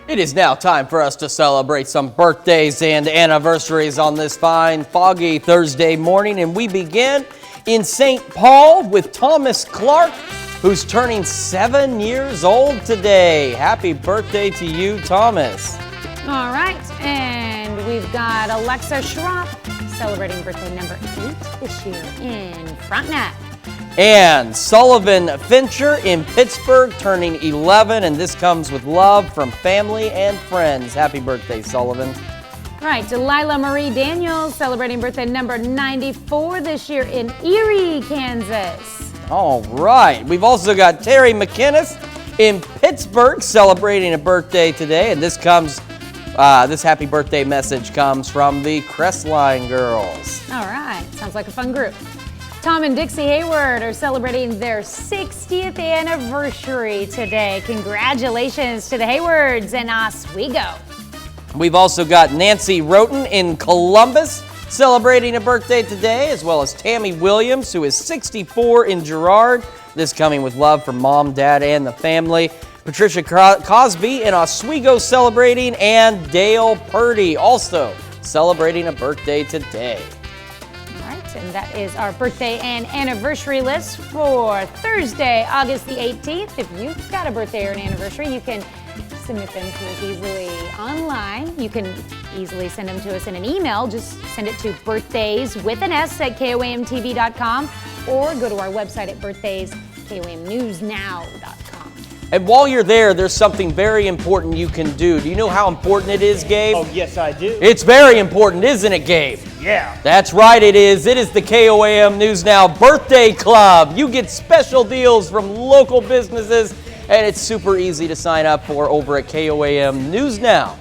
It is now time for us to celebrate some birthdays and anniversaries on this fine, foggy Thursday morning, and we begin in St. Paul with Thomas Clark, who's turning 7 years old today. Happy birthday to you, Thomas. All right, and we've got Alexa Schropp celebrating birthday number 8 this year in Frontenac. And Sullivan Fincher in Pittsburgh turning 11, and this comes with love from family and friends. Happy birthday, Sullivan. All right, Delilah Marie Daniels celebrating birthday number 94 this year in Erie, Kansas. All right, we've also got Terry McInnes in Pittsburgh celebrating a birthday today, and this happy birthday message comes from the Crestline girls. All right, sounds like a fun group. Tom and Dixie Hayward are celebrating their 60th anniversary today. Congratulations to the Haywards and Oswego. We've also got Nancy Roten in Columbus celebrating a birthday today, as well as Tammy Williams, who is 64 in Girard. This coming with love from mom, dad, and the family. Patricia Cosby in Oswego celebrating, and Dale Purdy also celebrating a birthday today. And that is our birthday and anniversary list for Thursday, August the 18th. If you've got a birthday or an anniversary, you can submit them to us easily online. You can easily send them to us in an email. Just send it to birthdays@koamtv.com or go to our website at birthdays@koamnewsnow.com. And while you're there, there's something very important you can do. Do you know how important it is, Gabe? Oh, yes, I do. It's very important, isn't it, Gabe? Yeah. That's right, it is. It is the KOAM News Now Birthday Club. You get special deals from local businesses, and it's super easy to sign up for over at KOAM News Now.